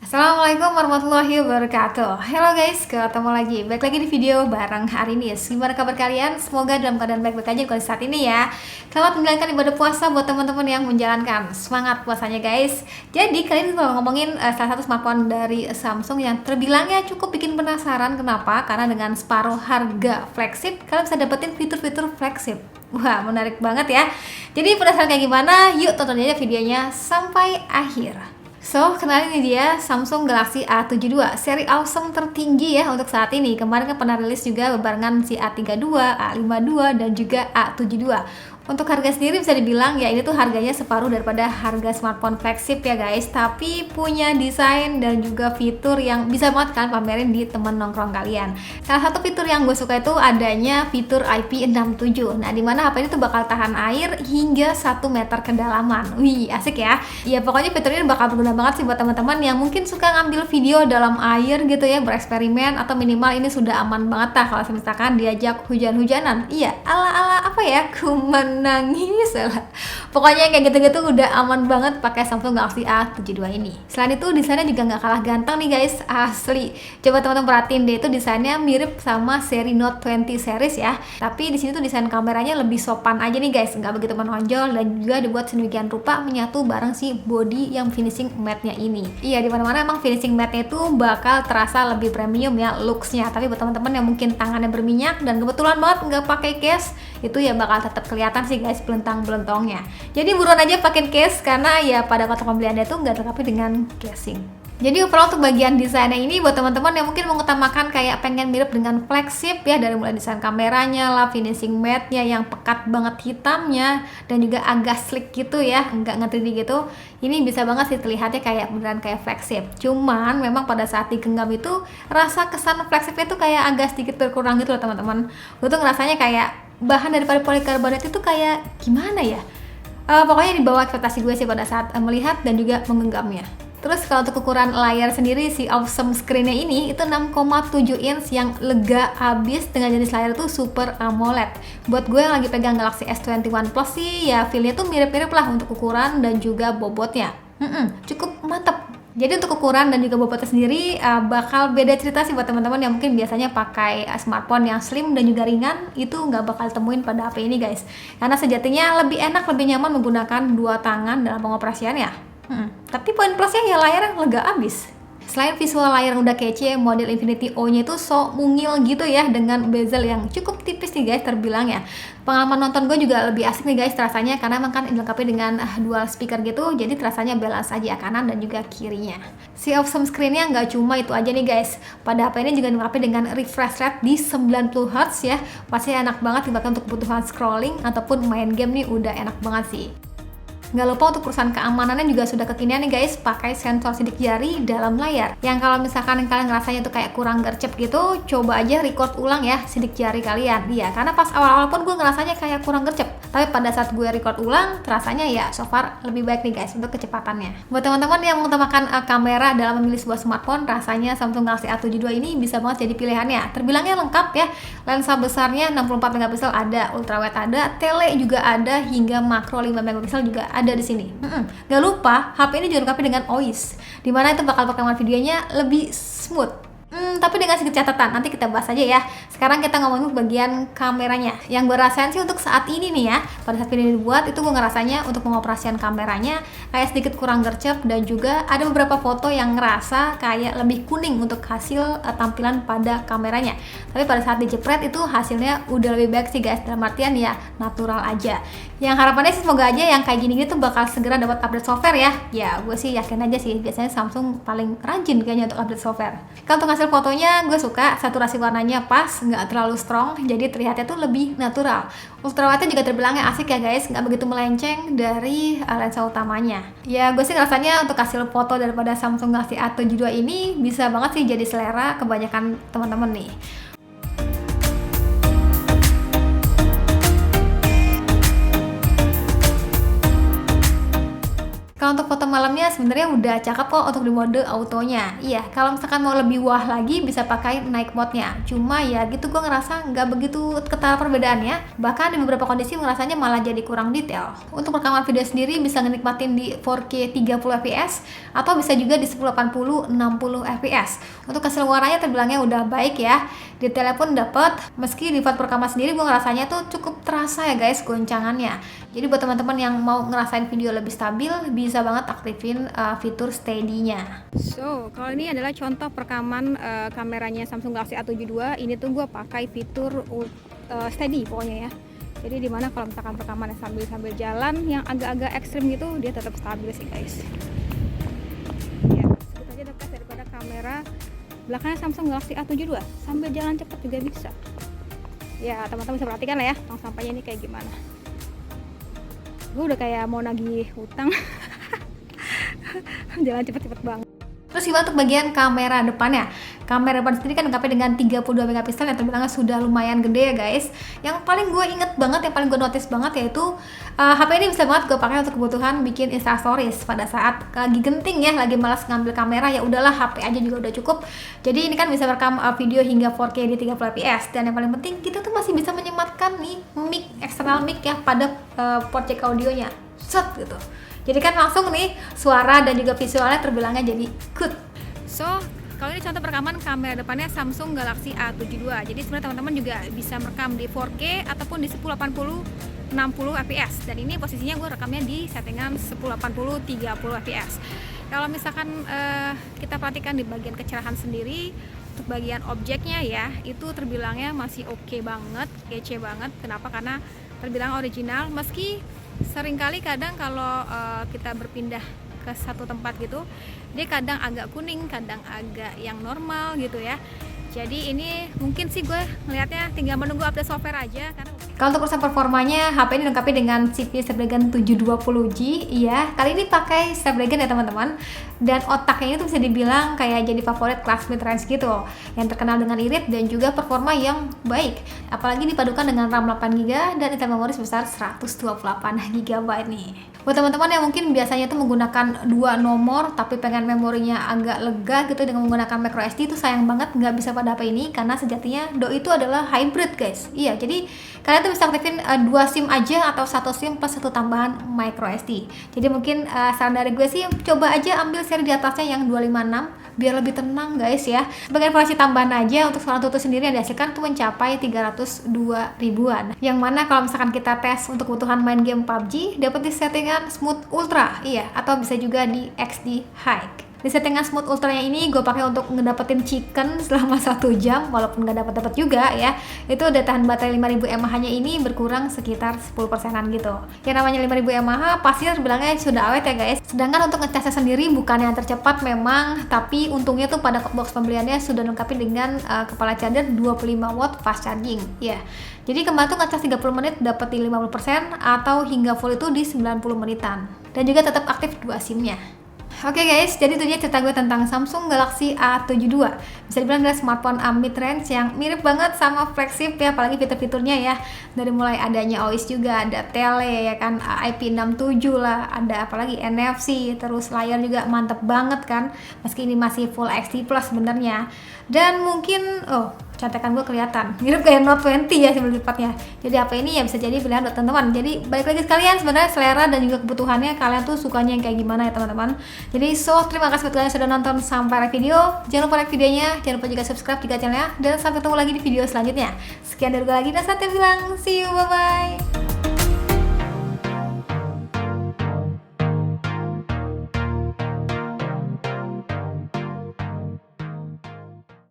Assalamualaikum warahmatullahi wabarakatuh. Hello guys, ketemu lagi. Balik lagi di video bareng Arinis. Gimana kabar kalian? Semoga dalam keadaan baik-baik aja di kondisi saat ini ya. Selamat menjalankan ibadah puasa buat teman-teman yang menjalankan. Semangat puasanya guys. Jadi kali ini kalau ngomongin salah satu smartphone dari Samsung yang terbilangnya cukup bikin penasaran. Kenapa? Karena dengan separuh harga flagship, kalian bisa dapetin fitur-fitur flagship. Wah, menarik banget ya. Jadi penasaran kayak gimana? Yuk tonton aja videonya sampai akhir. So, kenalin ini dia Samsung Galaxy A72, seri awesome tertinggi ya untuk saat ini. Kemarin kan pernah rilis juga bebarengan si A32, A52, dan juga A72. Untuk harga sendiri bisa dibilang ya ini tuh harganya separuh daripada harga smartphone flagship ya guys. Tapi punya desain dan juga fitur yang bisa banget kalian pamerin di temen nongkrong kalian. Salah satu fitur yang gue suka itu adanya fitur IP67. Nah, dimana HP ini tuh bakal tahan air hingga 1 meter kedalaman. Wih, asik ya. Ya pokoknya fitur ini bakal berguna banget sih buat teman-teman yang mungkin suka ngambil video dalam air gitu ya, bereksperimen, atau minimal ini sudah aman banget lah kalau misalkan diajak hujan-hujanan. Iya, ala-ala apa ya? Nangis lah. Pokoknya kayak gitu-gitu udah aman banget pakai Samsung Galaxy A72 ini. Selain itu desainnya juga nggak kalah ganteng nih guys, asli. Coba teman-teman perhatiin deh, itu desainnya mirip sama seri Note 20 series ya. Tapi di sini tuh desain kameranya lebih sopan aja nih guys, nggak begitu menonjol dan juga dibuat sedemikian rupa menyatu bareng si body yang finishing matte-nya ini. Iya, di mana-mana emang finishing matte-nya itu bakal terasa lebih premium ya looks-nya. Tapi buat teman-teman yang mungkin tangannya berminyak dan kebetulan banget nggak pakai case, itu ya bakal tetap kelihatan sih guys belentang-belentongnya. Jadi buruan aja pakai case karena ya pada kotak pembeliannya tuh nggak terlengkapi dengan casing. Jadi overall untuk bagian desainnya ini buat teman-teman yang mungkin mengutamakan kayak pengen mirip dengan flagship ya, dari mulai desain kameranya lah, finishing matte-nya yang pekat banget hitamnya dan juga agak sleek gitu ya, nggak nge-3D gitu. Ini bisa banget sih terlihatnya kayak beneran kayak flagship. Cuman memang pada saat digenggam itu rasa kesan flagship itu kayak agak sedikit berkurang gitu loh teman-teman. Gue tuh ngerasanya kayak bahan daripada polikarbonat itu kayak gimana ya? Pokoknya di bawah ekspektasi gue sih pada saat melihat dan juga menggenggamnya. Terus kalau untuk ukuran layar sendiri, si awesome screen-nya ini itu 6,7 inch yang lega abis dengan jenis layar itu Super AMOLED. Buat gue yang lagi pegang Galaxy S21 Plus sih ya feel-nya tuh mirip-mirip lah untuk ukuran dan juga bobotnya. Cukup mantap. Jadi untuk ukuran dan juga bobotnya sendiri bakal beda cerita sih buat teman-teman yang mungkin biasanya pakai smartphone yang slim dan juga ringan, itu nggak bakal temuin pada HP ini guys. Karena sejatinya lebih enak, lebih nyaman menggunakan dua tangan dalam pengoperasiannya. Tapi poin plusnya ya layarnya lega abis. Selain visual layar yang udah kece, model Infinity O-nya itu so mungil gitu ya, dengan bezel yang cukup tipis nih guys terbilang ya. Pengalaman nonton gue juga lebih asik nih guys rasanya, karena emang kan dilengkapi dengan dual speaker gitu, jadi terasanya balance aja kanan dan juga kirinya. Si awesome screen-nya nggak cuma itu aja nih guys, pada HP ini juga dilengkapi dengan refresh rate di 90Hz ya. Pasti enak banget bahkan untuk kebutuhan scrolling ataupun main game nih udah enak banget sih. Nggak lupa untuk perusahaan keamanannya juga sudah kekinian nih guys, pakai sensor sidik jari dalam layar. Yang kalau misalkan kalian ngerasanya tuh kayak kurang gercep gitu, coba aja record ulang ya sidik jari kalian. Iya, karena pas awal-awal pun gue ngerasanya kayak kurang gercep. Tapi pada saat gue record ulang, terasanya ya so far lebih baik nih guys untuk kecepatannya. Buat teman-teman yang mengutamakan kamera dalam memilih sebuah smartphone, rasanya Samsung Galaxy A72 ini bisa banget jadi pilihannya. Terbilangnya lengkap ya, lensa besarnya 64 megapiksel ada, ultrawide ada, tele juga ada, hingga makro 5 megapiksel juga ada di sini. Gak lupa HP ini juga dilengkapi dengan OIS, dimana itu bakal perkembangan videonya lebih smooth. Tapi dengan sedikit catatan, nanti kita bahas aja ya. Sekarang kita ngomongin bagian kameranya. Yang gue rasain sih untuk saat ini nih ya, pada saat video ini dibuat, itu gue ngerasanya untuk pengoperasian kameranya kayak sedikit kurang gercep, dan juga ada beberapa foto yang ngerasa kayak lebih kuning untuk hasil tampilan pada kameranya. Tapi pada saat dijepret itu hasilnya udah lebih baik sih guys, dalam artian ya natural aja. Yang harapannya sih semoga aja yang kayak gini-gini tuh bakal segera dapat update software ya. Ya gue sih yakin aja sih, biasanya Samsung paling rajin kayaknya untuk update software. Kalau untuk hasil fotonya gue suka, saturasi warnanya pas, nggak terlalu strong, jadi terlihatnya tuh lebih natural. Ultrawide juga terbilangnya asik ya guys, nggak begitu melenceng dari lensa utamanya. Ya gue sih ngerasanya untuk hasil foto daripada Samsung Galaxy A72 ini bisa banget sih jadi selera kebanyakan teman-teman nih. Kalau untuk foto malamnya sebenarnya udah cakep kok untuk di mode autonya. Iya, kalau misalkan mau lebih wah lagi bisa pakai night mode-nya. Cuma ya gitu gue ngerasa nggak begitu ketara perbedaannya. Bahkan di beberapa kondisi ngerasanya malah jadi kurang detail. Untuk rekaman video sendiri bisa ngenikmatin di 4K 30 fps atau bisa juga di 1080 60 fps. Untuk keseluruhannya terbilangnya udah baik ya. Detailnya pun dapet. Meski di file perekaman sendiri gue ngerasanya tuh cukup terasa ya guys goncangannya. Jadi buat teman-teman yang mau ngerasain video lebih stabil, bisa banget aktifin fitur steady-nya. So, kalau ini adalah contoh perekaman kameranya Samsung Galaxy A72. Ini tuh gue pakai fitur steady pokoknya ya. Jadi dimana kalau misalkan rekaman sambil jalan yang agak-agak ekstrim gitu, dia tetap stabil sih guys. Ya, sebut aja the best daripada kamera belakangnya Samsung Galaxy A72. Sambil jalan cepat juga bisa. Ya, teman-teman bisa perhatikan lah ya, tong sampahnya ini kayak gimana. Gue udah kayak mau nagih hutang. Jalan cepet-cepet banget. Terus gimana untuk bagian kamera depannya? Kamera depan sendiri kan lengkapnya dengan 32 megapiksel yang terbilangnya sudah lumayan gede ya guys. Yang paling gue inget banget, yang paling gue notice banget yaitu HP ini bisa banget gue pakai untuk kebutuhan bikin instastories pada saat lagi genting ya, lagi malas ngambil kamera, ya udahlah HP aja juga udah cukup. Jadi ini kan bisa rekam video hingga 4K di 30 fps, dan yang paling penting kita tuh masih bisa menyematkan nih mic, eksternal mic ya pada port jack audionya. Set gitu. Jadi kan langsung nih suara dan juga visualnya terbilangnya jadi good. So, kalau ini contoh perekaman kamera depannya Samsung Galaxy A72. Jadi sebenarnya teman-teman juga bisa merekam di 4K ataupun di 1080 60 fps. Dan ini posisinya gue rekamnya di settingan 1080 30 fps. Kalau misalkan kita perhatikan di bagian kecerahan sendiri, untuk bagian objeknya ya, itu terbilangnya masih oke banget, kece banget. Kenapa? Karena terbilang original, meski seringkali kadang kalau kita berpindah ke satu tempat gitu, dia kadang agak kuning, kadang agak yang normal gitu ya. Jadi ini mungkin sih gue ngelihatnya tinggal menunggu update software aja. Karena kalau untuk urusan performanya, HP ini dilengkapi dengan CPU Snapdragon 720G. Iya, kali ini pakai Snapdragon ya teman-teman. Dan otaknya ini tuh bisa dibilang kayak jadi favorit kelas mid-range gitu, yang terkenal dengan irit dan juga performa yang baik. Apalagi dipadukan dengan RAM 8GB dan internal memori sebesar 128GB nih. Buat teman-teman yang mungkin biasanya tuh menggunakan dua nomor tapi pengen memorinya agak lega gitu dengan menggunakan microSD, itu sayang banget nggak bisa pada HP ini, karena sejatinya Doi itu adalah hybrid guys. Iya, jadi kalian tuh bisa aktifin dua SIM aja atau satu SIM plus satu tambahan microSD. Jadi mungkin saran dari gue sih coba aja ambil seri di atasnya yang 256 biar lebih tenang guys ya. Sebagai informasi tambahan aja, untuk suara tutup sendiri yang dihasilkan tuh mencapai 302 ribuan. Yang mana kalau misalkan kita tes untuk kebutuhan main game PUBG dapat di settingan Smooth Ultra, iya, atau bisa juga di XD High. Di settingan Smooth Ultra-nya ini gue pakai untuk ngedapetin chicken selama 1 jam, walaupun nggak dapat juga ya. Itu daya tahan baterai 5000 mAh-nya ini berkurang sekitar 10%-an gitu. Yang namanya 5000 mAh pasti terbilangnya sudah awet ya guys. Sedangkan untuk ngecasnya sendiri bukan yang tercepat memang, tapi untungnya tuh pada box pembeliannya sudah lengkapi dengan kepala charger 25 watt fast charging ya. Jadi kemarin tuh ngecas 30 menit dapat di 50% atau hingga full itu di 90 menitan. Dan juga tetap aktif 2 SIM-nya. Oke guys, jadi itu dia cerita gue tentang Samsung Galaxy A72. Bisa dibilang adalah smartphone mid-range yang mirip banget sama flagship ya, apalagi fitur-fiturnya ya. Dari mulai adanya OIS juga, ada tele ya kan, IP67 lah, ada apalagi NFC, terus layar juga mantep banget kan. Meski ini masih Full HD Plus sebenarnya. Dan mungkin, contekan gue kelihatan mirip kayak Note 20 ya sebenarnya tepatnya. Jadi apa ini ya bisa jadi pilihan buat teman-teman. Jadi balik lagi sekalian, sebenarnya selera dan juga kebutuhannya kalian tuh sukanya yang kayak gimana ya teman-teman. Jadi terima kasih buat kalian yang sudah nonton sampai akhir video. Jangan lupa like videonya, jangan lupa juga subscribe juga channelnya, dan sampai ketemu lagi di video selanjutnya. Sekian dari gue lagi dan saya bilang see you, bye bye.